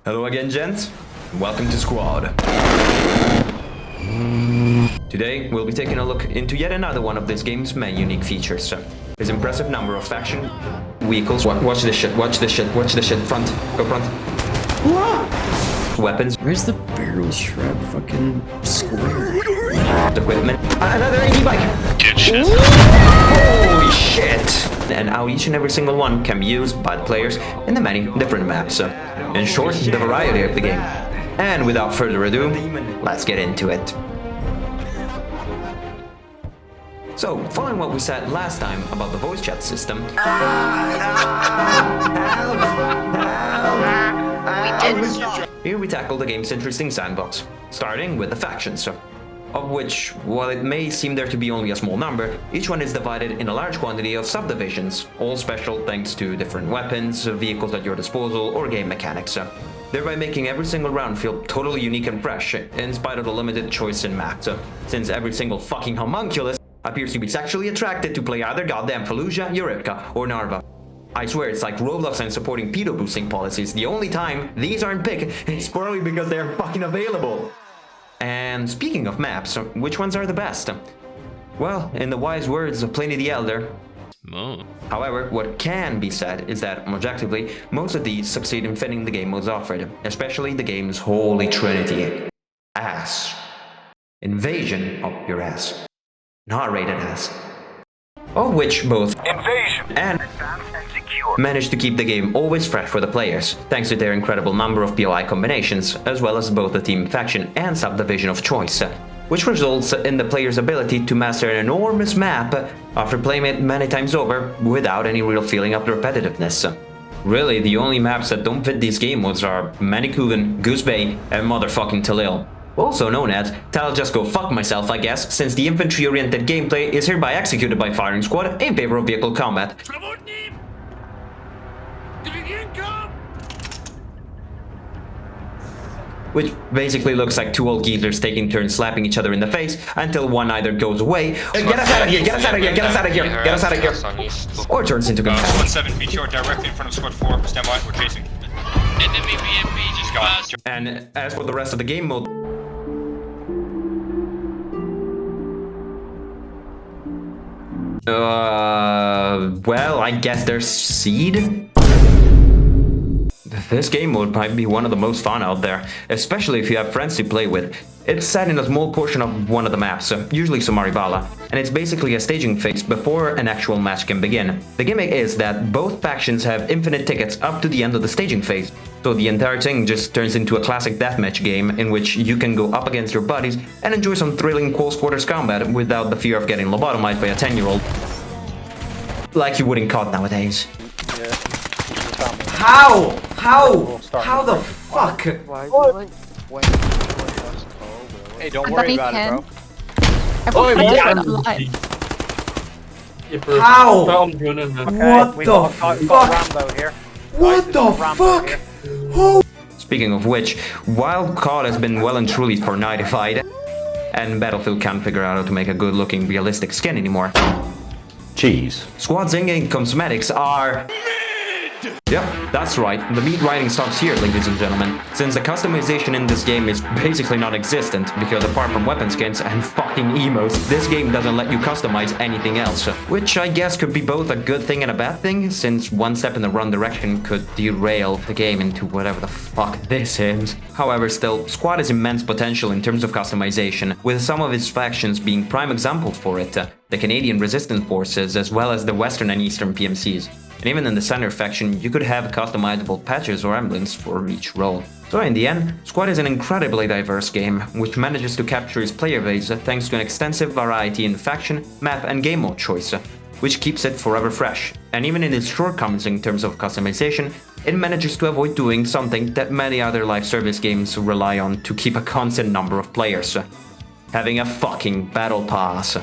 Hello again, gents. Welcome to Squad. Today, we'll be taking a look into yet another one of this game's many unique features. His impressive number of faction vehicles. Watch this shit, watch this shit, watch this shit. Front, go front. Weapons. Where's the barrel shred fucking square? Equipment. Another AD bike. Good shit. Holy shit! And how each and every single one can be used by the players in the many different maps. In short, the variety of the game. And without further ado, let's get into it. So, following what we said last time about the voice chat system, here we tackle the game's interesting sandbox, starting with the factions, of which, while it may seem there to be only a small number, each one is divided in a large quantity of subdivisions, all special thanks to different weapons, vehicles at your disposal, or game mechanics, thereby making every single round feel totally unique and fresh, in spite of the limited choice in maps, since every single fucking homunculus appears to be sexually attracted to play either goddamn Fallujah, Eureka, or Narva. I swear it's like Roblox and supporting pedo boosting policies. The only time these aren't picked is probably because they're fucking available. And speaking of maps, which ones are the best? Well, in the wise words of Pliny the Elder. However, what can be said is that, objectively, most of these succeed in fitting the game modes offered, especially the game's holy trinity. Ass. Invasion of your ass. Not rated ass. Of which both Invasion and manage to keep the game always fresh for the players, thanks to their incredible number of POI combinations, as well as both the team faction and subdivision of choice, which results in the player's ability to master an enormous map after playing it many times over without any real feeling of repetitiveness. Really, the only maps that don't fit these game modes are Manikugan, Goose Bay, and motherfucking Talil. Also known as Tell Just Go Fuck Myself, I guess, since the infantry-oriented gameplay is hereby executed by firing squad in favor of vehicle combat. Which basically looks like two old geezers taking turns slapping each other in the face until one either goes away, get us out of here, get us out of here, get us out of here, get us out of here, or turns into combat. Squad 7 feet short, directly in front of squad 4. Stand by, we're chasing. Enemy BMP just passed. And as for the rest of the game mode, well, I guess there's Seed? This game mode might be one of the most fun out there, especially if you have friends to play with. It's set in a small portion of one of the maps, usually Somarivala, and it's basically a staging phase before an actual match can begin. The gimmick is that both factions have infinite tickets up to the end of the staging phase, so the entire thing just turns into a classic deathmatch game in which you can go up against your buddies and enjoy some thrilling close quarters combat without the fear of getting lobotomized by a 10-year-old. Like you would in COD nowadays. Yeah. How? How the fuck? Hey, don't worry about it, bro. How? Okay, What the fuck? Rambo here. What the fuck? Oh. Speaking of which, while COD has been well and truly Fortnite-ified, and Battlefield can't figure out how to make a good-looking, realistic skin anymore, cheese. Squad's in-game cosmetics are... Yep, that's right, the meat riding stops here, ladies and gentlemen, since the customization in this game is basically non-existent, because apart from weapon skins and fucking emotes, this game doesn't let you customize anything else, which I guess could be both a good thing and a bad thing, since one step in the wrong direction could derail the game into whatever the fuck this is. However, still, Squad has immense potential in terms of customization, with some of its factions being prime examples for it, the Canadian Resistance Forces as well as the Western and Eastern PMCs. And even in the center faction, you could have customizable patches or emblems for each role. So in the end, Squad is an incredibly diverse game, which manages to capture its player base thanks to an extensive variety in faction, map and game mode choice, which keeps it forever fresh. And even in its shortcomings in terms of customization, it manages to avoid doing something that many other live service games rely on to keep a constant number of players. Having a fucking battle pass.